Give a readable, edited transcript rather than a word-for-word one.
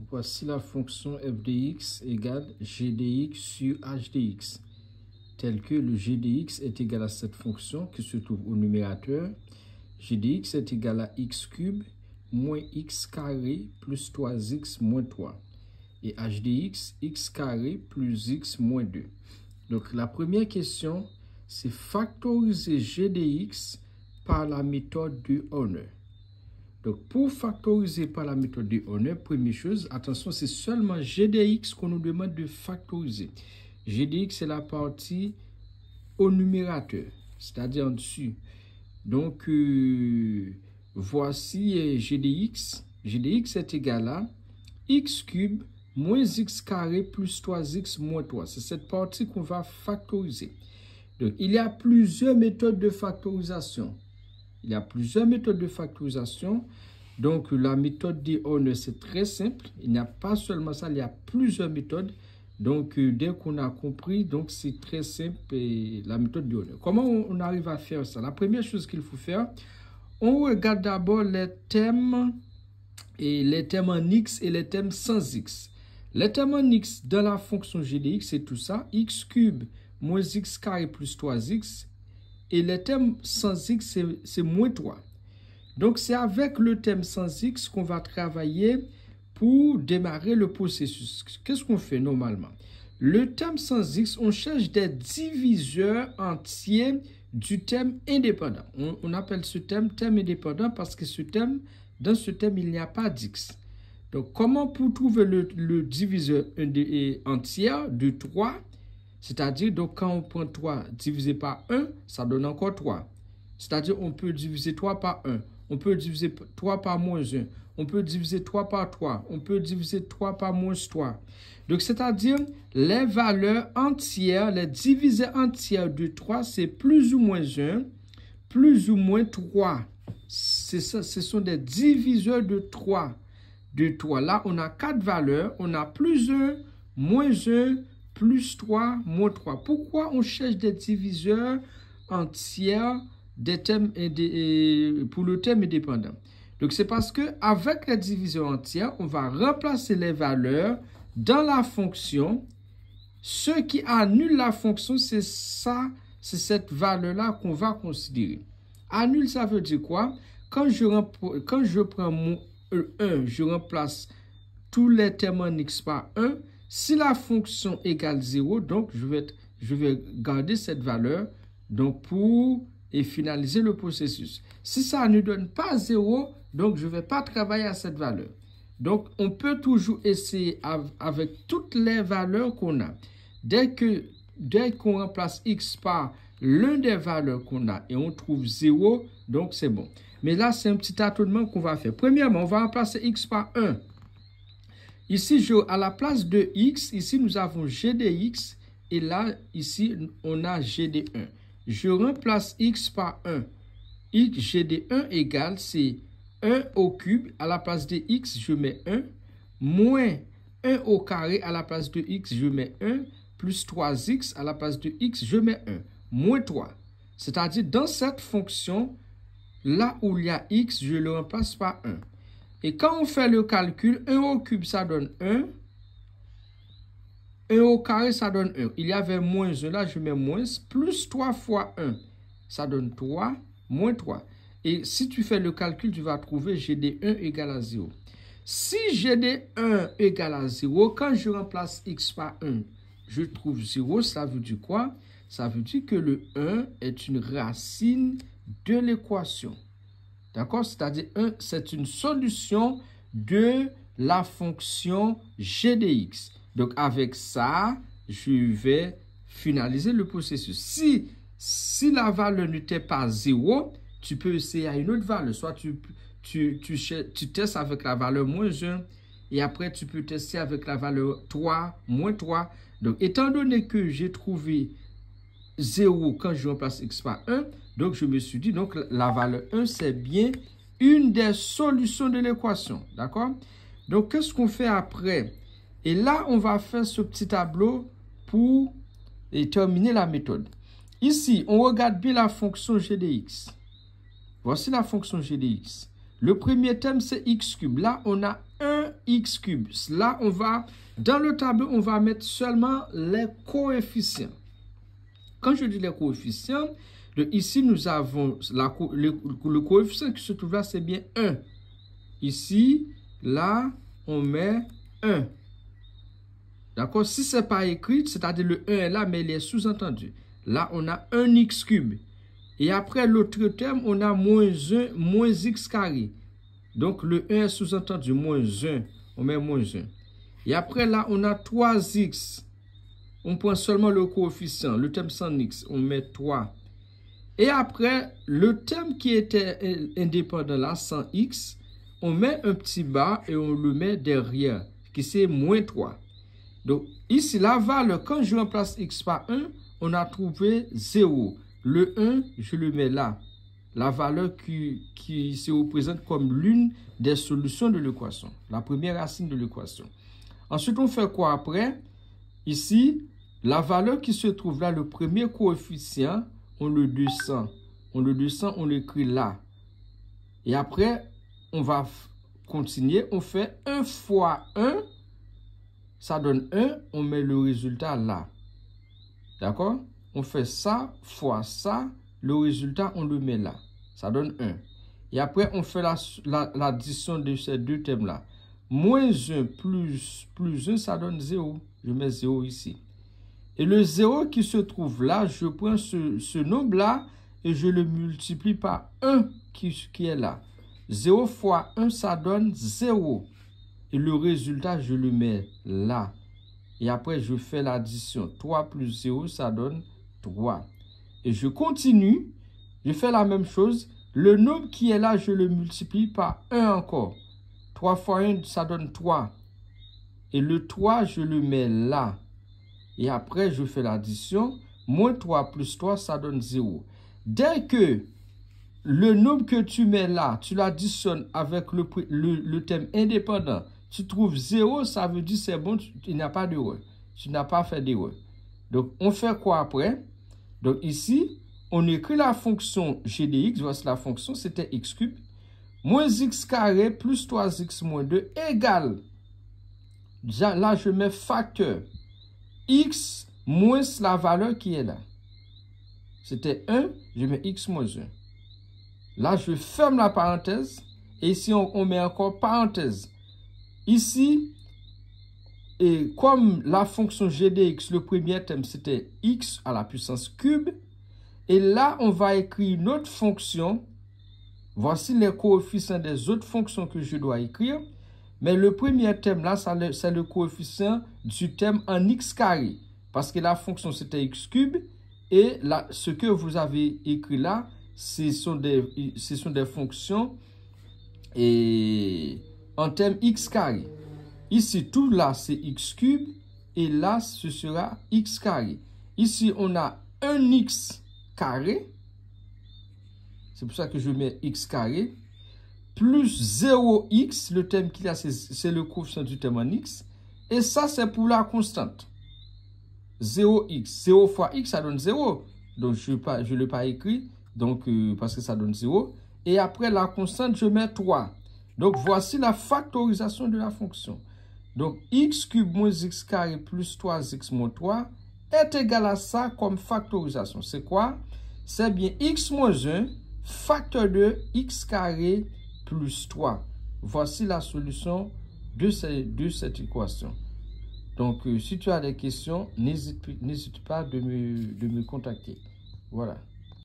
Voici la fonction f de x égale g de x sur h de x, tel que le g de x est égal à cette fonction qui se trouve au numérateur. G de x est égal à x cube moins x carré plus 3x moins 3. Et h de x carré plus x moins 2. Donc la première question, c'est factoriser g de x par la méthode de Horner. Donc, pour factoriser par la méthode de Horner, première chose, attention, c'est seulement g de x qu'on nous demande de factoriser. G de x, c'est la partie au numérateur, c'est-à-dire en dessus. Donc, voici g de x. G de x est égal à x cube moins x carré plus 3x moins 3. C'est cette partie qu'on va factoriser. Donc, il y a plusieurs méthodes de factorisation. Donc, la méthode de Horner, c'est très simple. Il n'y a pas seulement ça, il y a plusieurs méthodes. Donc, dès qu'on a compris, donc c'est très simple, la méthode de Horner. Comment on arrive à faire ça? La première chose qu'il faut faire, on regarde d'abord les thèmes en x et les thèmes sans x. Les thèmes en x dans la fonction g de x, c'est tout ça. X cube moins x carré plus 3x. Et le thème sans x, c'est moins 3. Donc, c'est avec le thème sans x qu'on va travailler pour démarrer le processus. Qu'est-ce qu'on fait normalement? Le thème sans x, on cherche des diviseurs entiers du thème indépendant. On appelle ce thème indépendant parce que dans ce thème, il n'y a pas d'x. Donc, comment pour trouver le diviseur entier de 3? C'est-à-dire, donc, quand on prend 3 divisé par 1, ça donne encore 3. C'est-à-dire, on peut diviser 3 par 1. On peut diviser 3 par moins 1. On peut diviser 3 par 3. On peut diviser 3 par moins 3. Donc, c'est-à-dire, les valeurs entières, les divisés entiers de 3, c'est plus ou moins 1, plus ou moins 3. C'est ça, ce sont des diviseurs de 3. Là, on a 4 valeurs. On a plus 1, moins 1, plus 3, moins 3. Pourquoi on cherche des diviseurs entiers des thèmes pour le thème indépendant? Donc, c'est parce que avec les diviseurs entiers, on va remplacer les valeurs dans la fonction. Ce qui annule la fonction, c'est ça, c'est cette valeur-là qu'on va considérer. Annule, ça veut dire quoi? Quand je prends mon 1, je remplace tous les thèmes en x par 1. Si la fonction égale 0, donc je vais garder cette valeur donc pour finaliser le processus. Si ça ne donne pas 0, donc je ne vais pas travailler à cette valeur. Donc, on peut toujours essayer avec toutes les valeurs qu'on a. Dès qu'on remplace x par l'une des valeurs qu'on a et on trouve 0, donc c'est bon. Mais là, c'est un petit tâtonnement qu'on va faire. Premièrement, on va remplacer x par 1. Ici, à la place de x, ici, nous avons g de x. Et là, ici, on a g de 1. Je remplace x par 1. G de 1 égale, c'est 1 au cube. À la place de x, je mets 1. Moins 1 au carré. À la place de x, je mets 1. Plus 3x. À la place de x, je mets 1. Moins 3. C'est-à-dire, dans cette fonction, là où il y a x, je le remplace par 1. Et quand on fait le calcul, 1 au cube, ça donne 1. 1 au carré, ça donne 1. Il y avait moins 1, là, je mets moins. Plus 3 fois 1, ça donne 3, moins 3. Et si tu fais le calcul, tu vas trouver g de 1 égale à 0. Si g de 1 égale à 0, quand je remplace x par 1, je trouve 0. Ça veut dire quoi? Ça veut dire que le 1 est une racine de l'équation. D'accord? C'est-à-dire, c'est une solution de la fonction g de x. Donc, avec ça, je vais finaliser le processus. Si la valeur n'était pas 0, tu peux essayer à une autre valeur. Soit tu testes avec la valeur moins 1 et après, tu peux tester avec la valeur 3, moins 3. Donc, étant donné que j'ai trouvé 0 quand je remplace x par 1, donc je me suis dit, donc la valeur 1, c'est bien une des solutions de l'équation. D'accord? Donc, qu'est-ce qu'on fait après? Et là, on va faire ce petit tableau pour terminer la méthode. Ici, on regarde bien la fonction g de x. Voici la fonction g de x. Le premier thème, c'est x cube. Là, on a 1 x cube. Là, on va, dans le tableau, on va mettre seulement les coefficients. Quand je dis les coefficients, ici, nous avons le coefficient qui se trouve là, c'est bien 1. Ici, là, on met 1. D'accord? Si ce n'est pas écrit, c'est-à-dire le 1 est là, mais il est sous-entendu. Là, on a 1x cube. Et après l'autre terme, on a moins 1, moins x carré. Donc, le 1 est sous-entendu, moins 1. On met moins 1. Et après, là, on a 3x. On prend seulement le coefficient, le terme sans x. On met 3. Et après, le terme qui était indépendant là, sans x, on met un petit bas et on le met derrière, qui c'est moins 3. Donc, ici, la valeur, quand je remplace x par 1, on a trouvé 0. Le 1, je le mets là. La valeur qui se représente comme l'une des solutions de l'équation. La première racine de l'équation. Ensuite, on fait quoi après? Ici, la valeur qui se trouve là, le premier coefficient, on le descend. On le descend, on l'écrit là. Et après, on va continuer. On fait 1 fois 1. Ça donne 1. On met le résultat là. D'accord? On fait ça fois ça. Le résultat, on le met là. Ça donne 1. Et après, on fait l'addition de ces deux termes-là. Moins 1 plus 1, ça donne 0. Je mets 0 ici. Et le 0 qui se trouve là, je prends ce nombre-là et je le multiplie par 1 qui est là. 0 fois 1, ça donne 0. Et le résultat, je le mets là. Et après, je fais l'addition. 3 plus 0, ça donne 3. Et je continue. Je fais la même chose. Le nombre qui est là, je le multiplie par 1 encore. 3 fois 1, ça donne 3. Et le 3, je le mets là. Et après, je fais l'addition. Moins 3 plus 3, ça donne 0. Dès que le nombre que tu mets là, tu l'additionnes avec le terme indépendant, tu trouves 0, ça veut dire c'est bon, il n'y a pas d'erreur. Tu n'as pas fait d'erreur. Donc, on fait quoi après? Donc, ici, on écrit la fonction g de x. Voici la fonction, c'était x cube. Moins x carré plus 3x moins 2 égale. Là, je mets facteur. X moins la valeur qui est là. C'était 1, je mets x moins 1. Là, je ferme la parenthèse. Et ici, on met encore parenthèse. Ici, et comme la fonction g de x, le premier terme, c'était x à la puissance cube. Et là, on va écrire une autre fonction. Voici les coefficients des autres fonctions que je dois écrire. Mais le premier terme là, c'est le coefficient du terme en x carré. Parce que la fonction, c'était x cube. Et là, ce que vous avez écrit là, ce sont des fonctions en termes x carré. Ici, tout là, c'est x cube. Et là, ce sera x carré. Ici, on a un x carré. C'est pour ça que je mets x carré. Plus 0x, le terme qu'il y a, c'est le coefficient du terme en x. Et ça, c'est pour la constante. 0x. 0 fois x, ça donne 0. Donc, je ne l'ai pas écrit. Donc, parce que ça donne 0. Et après, la constante, je mets 3. Donc, voici la factorisation de la fonction. Donc, x cube moins x carré plus 3x moins 3 est égal à ça comme factorisation. C'est quoi? C'est bien x moins 1 facteur de x carré plus 3. Voici la solution de cette équation. Donc, si tu as des questions, n'hésite pas de me contacter. Voilà.